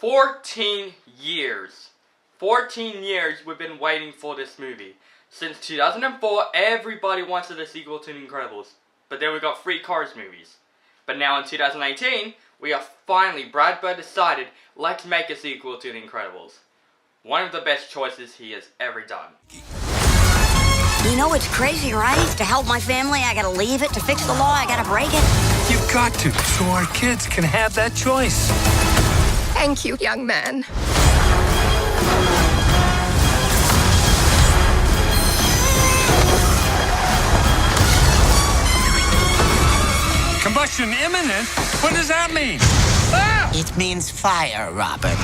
14 years. 14 years we've been waiting for this movie. Since 2004, everybody wanted a sequel to The Incredibles. But then we got 3 Cars movies. But now in 2018, we are finally, Brad Bird decided, let's make a sequel to The Incredibles. One of the best choices he has ever done. You know it's crazy, right? To help my family, I gotta leave it. To fix the law, I gotta break it. You've got to, so our kids can have that choice. Thank you, young man. Combustion imminent? What does that mean? Ah! It means fire, Robert.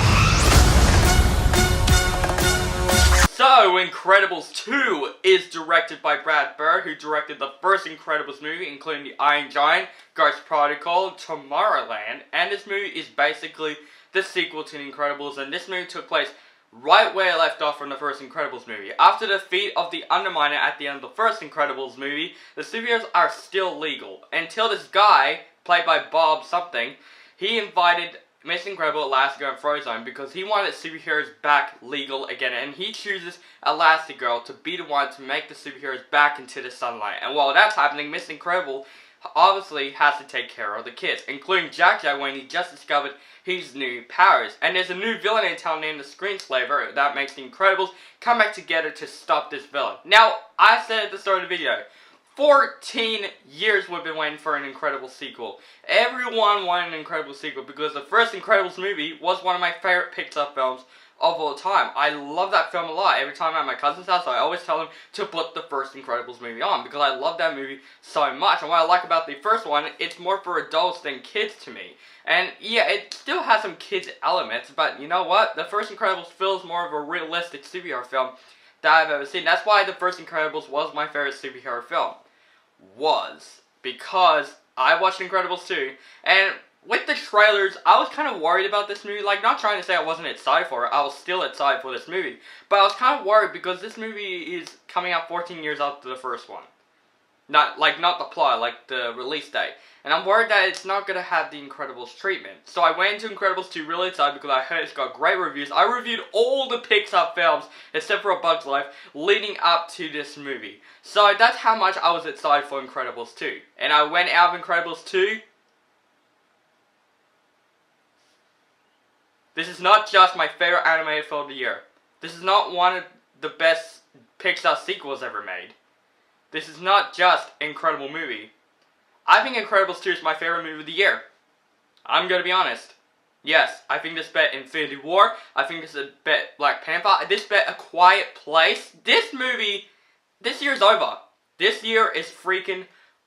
So, Incredibles 2 is directed by Brad Bird, who directed the first Incredibles movie, including The Iron Giant, Ghost Protocol, Tomorrowland, and this movie is basically the sequel to The Incredibles, and this movie took place right where it left off from the first Incredibles movie. After the defeat of the Underminer at the end of the first Incredibles movie, the superheroes are still legal, until this guy, played by Bob something, he invited Miss Incredible, Elastigirl, and Frozone because he wanted superheroes back legal again, and he chooses Elastigirl to be the one to make the superheroes back into the sunlight. And while that's happening, Miss Incredible obviously has to take care of the kids, including Jack when he just discovered his new powers. And there's a new villain in town named the Screenslaver that makes the Incredibles come back together to stop this villain. Now, I said at the start of the video, 14 years we've been waiting for an Incredibles sequel. Everyone wanted an Incredibles sequel because the first Incredibles movie was one of my favorite Pixar films of all time. I love that film a lot. Every time I'm at my cousin's house, I always tell them to put the first Incredibles movie on because I love that movie so much. And what I like about the first one, it's more for adults than kids to me. And yeah, it still has some kids elements, but you know what? The first Incredibles feels more of a realistic superhero film that I've ever seen. That's why the first Incredibles was my favorite superhero film. Because I watched Incredibles 2, and with the trailers, I was kind of worried about this movie. Like, not trying to say I wasn't excited for it, I was still excited for this movie. But I was kind of worried because this movie is coming out 14 years after the first one. Not the plot, like the release date. And I'm worried that it's not going to have the Incredibles treatment. So I went into Incredibles 2 really excited because I heard it's got great reviews. I reviewed all the Pixar films, except for A Bug's Life, leading up to this movie. So that's how much I was excited for Incredibles 2. And I went out of Incredibles 2. This is not just my favorite animated film of the year. This is not one of the best Pixar sequels ever made. This is not just an incredible movie. I think Incredibles 2 is my favorite movie of the year. I'm gonna be honest. Yes, I think this bet Infinity War. I think this bet Black Panther. This bet A Quiet Place. This movie, this year is over. This year is freaking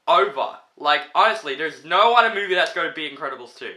over. Like, honestly, there's no other movie that's going to beat Incredibles 2.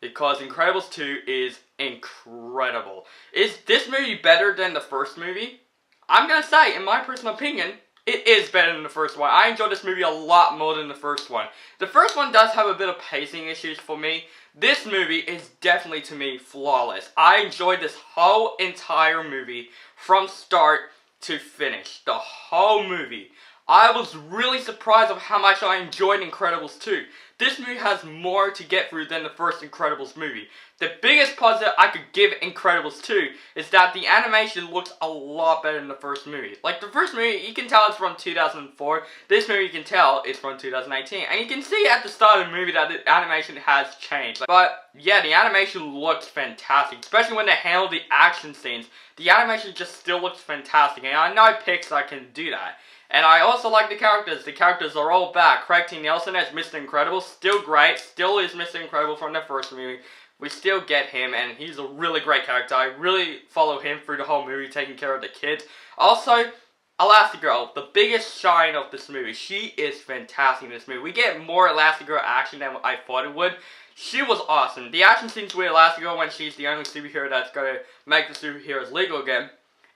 Because Incredibles 2 is incredible. Is this movie better than the first movie? I'm gonna say, in my personal opinion, it is better than the first one. I enjoyed this movie a lot more than the first one. The first one does have a bit of pacing issues for me. This movie is definitely, to me, flawless. I enjoyed this whole entire movie from start to finish. The whole movie. I was really surprised of how much I enjoyed Incredibles 2. This movie has more to get through than the first Incredibles movie. The biggest positive I could give Incredibles 2 is that the animation looks a lot better than the first movie. Like, the first movie, you can tell it's from 2004. This movie, you can tell it's from 2018. And you can see at the start of the movie that the animation has changed. But, yeah, the animation looks fantastic. Especially when they handle the action scenes. The animation just still looks fantastic. And I know Pixar can do that. And I also like the characters. The characters are all back. Craig T. Nelson as Mr. Incredible, still great. Still is Mr. Incredible from the first movie. We still get him, and he's a really great character. I really follow him through the whole movie, taking care of the kids. Also, Elastigirl, the biggest shine of this movie. She is fantastic in this movie. We get more Elastigirl action than I thought it would. She was awesome. The action scenes with Elastigirl when she's the only superhero that's going to make the superheroes legal again.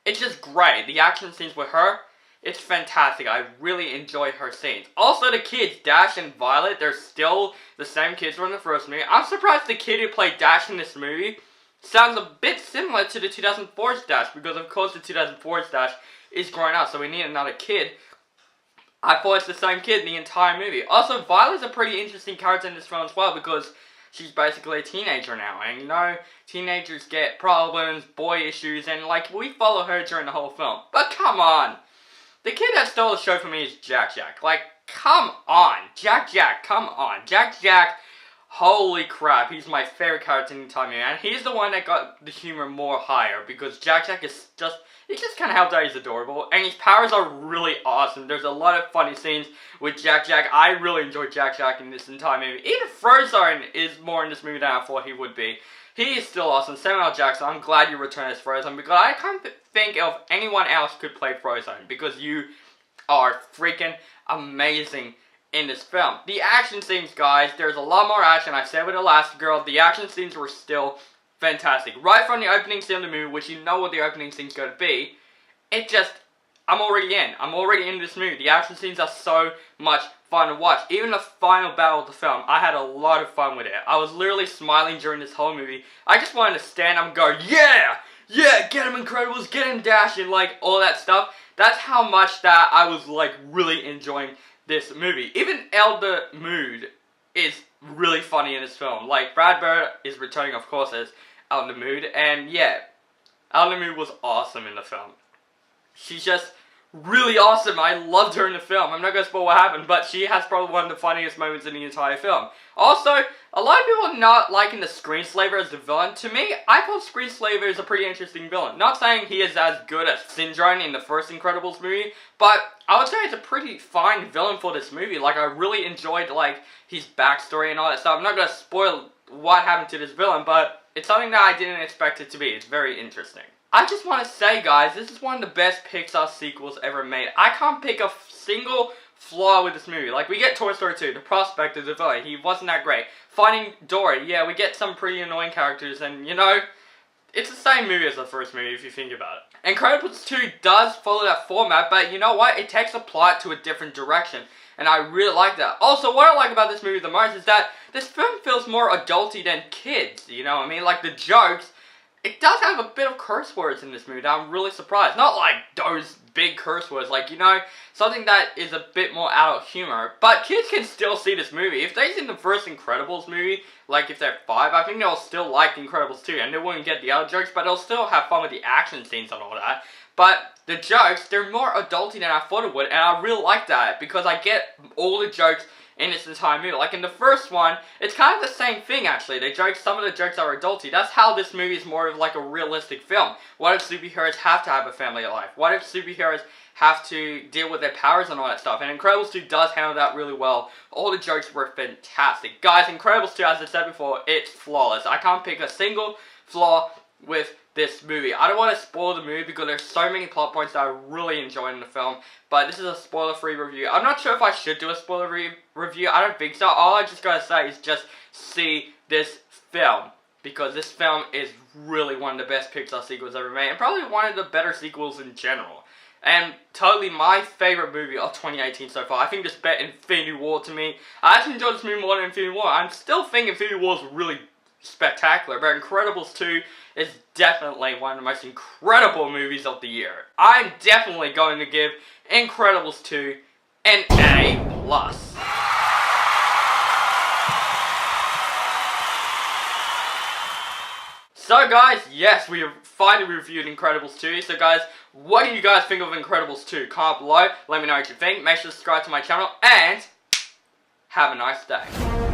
It's just great. The action scenes with her, it's fantastic. I really enjoy her scenes. Also, the kids, Dash and Violet, they're still the same kids from the first movie. I'm surprised the kid who played Dash in this movie sounds a bit similar to the 2004's Dash, because of course the 2004's Dash is growing up, so we need another kid. I thought it's the same kid in the entire movie. Also, Violet's a pretty interesting character in this film as well, because she's basically a teenager now. And you know, teenagers get problems, boy issues, and like, we follow her during the whole film. But come on! The kid that stole the show from me is Jack Jack. Like, come on! Jack Jack, come on! Jack Jack, holy crap, he's my favorite character in the entire movie. And he's the one that got the humor more higher, because Jack Jack is just, he just kind of helped out, he's adorable. And his powers are really awesome. There's a lot of funny scenes with Jack Jack. I really enjoyed Jack Jack in this entire movie. Even Frozone is more in this movie than I thought he would be. He is still awesome. Samuel L. Jackson, I'm glad you returned as Frozone, because I can't think of anyone else could play Frozone, because you are freaking amazing in this film. The action scenes, guys, there's a lot more action. I said with Elastigirl, the action scenes were still fantastic. Right from the opening scene of the movie, which you know what the opening scene's going to be, it just, I'm already in. I'm already in this movie. The action scenes are so much fun to watch. Even the final battle of the film, I had a lot of fun with it. I was literally smiling during this whole movie. I just wanted to stand up and go, yeah! Yeah, get him Incredibles, get him Dash, and like, all that stuff. That's how much that I was like really enjoying this movie. Even Elder Mood is really funny in this film. Like, Brad Bird is returning, of course, as Elder Mood, and yeah, Elder Mood was awesome in the film. She's just really awesome. I loved her in the film. I'm not going to spoil what happened, but she has probably one of the funniest moments in the entire film. Also, a lot of people are not liking the Screenslaver as the villain. To me, I thought Screenslaver is a pretty interesting villain. Not saying he is as good as Syndrome in the first Incredibles movie, but I would say it's a pretty fine villain for this movie. Like, I really enjoyed, like, his backstory and all that stuff. I'm not going to spoil what happened to this villain, but it's something that I didn't expect it to be. It's very interesting. I just want to say, guys, this is one of the best Pixar sequels ever made. I can't pick a single flaw with this movie. Like, we get Toy Story 2, the prospect of the villain, he wasn't that great. Finding Dory, yeah, we get some pretty annoying characters, and, you know, it's the same movie as the first movie, if you think about it. Incredibles 2 does follow that format, but you know what? It takes the plot to a different direction, and I really like that. Also, what I like about this movie the most is that this film feels more adulty than kids, you know what I mean? Like, the jokes, it does have a bit of curse words in this movie that I'm really surprised. Not like those big curse words, like, you know, something that is a bit more adult humor. But kids can still see this movie. If they've seen the first Incredibles movie, like if they're 5, I think they'll still like Incredibles 2. And they won't get the other jokes, but they'll still have fun with the action scenes and all that. But the jokes, they're more adulty than I thought it would. And I really like that, because I get all the jokes in this entire movie. Like in the first one, it's kind of the same thing actually. Some of the jokes are adulty. That's how this movie is more of like a realistic film. What if superheroes have to have a family life? What if superheroes have to deal with their powers and all that stuff? And Incredibles 2 does handle that really well. All the jokes were fantastic. Guys, Incredibles 2, as I said before, it's flawless. I can't pick a single flaw with this movie. I don't want to spoil the movie because there's so many plot points that I really enjoyed in the film, but this is a spoiler-free review. I'm not sure if I should do a spoiler review. I don't think so. All I just gotta say is just see this film, because this film is really one of the best Pixar sequels ever made, and probably one of the better sequels in general. And totally my favorite movie of 2018 so far. I think this bet Infinity War to me. I actually enjoyed this movie more than Infinity War. I'm still thinking Infinity War is really spectacular, but Incredibles 2 is definitely one of the most incredible movies of the year. I'm definitely going to give Incredibles 2 an A+. So guys, yes, we have finally reviewed Incredibles 2. So guys, what do you guys think of Incredibles 2? Comment below, let me know what you think. Make sure to subscribe to my channel, and have a nice day.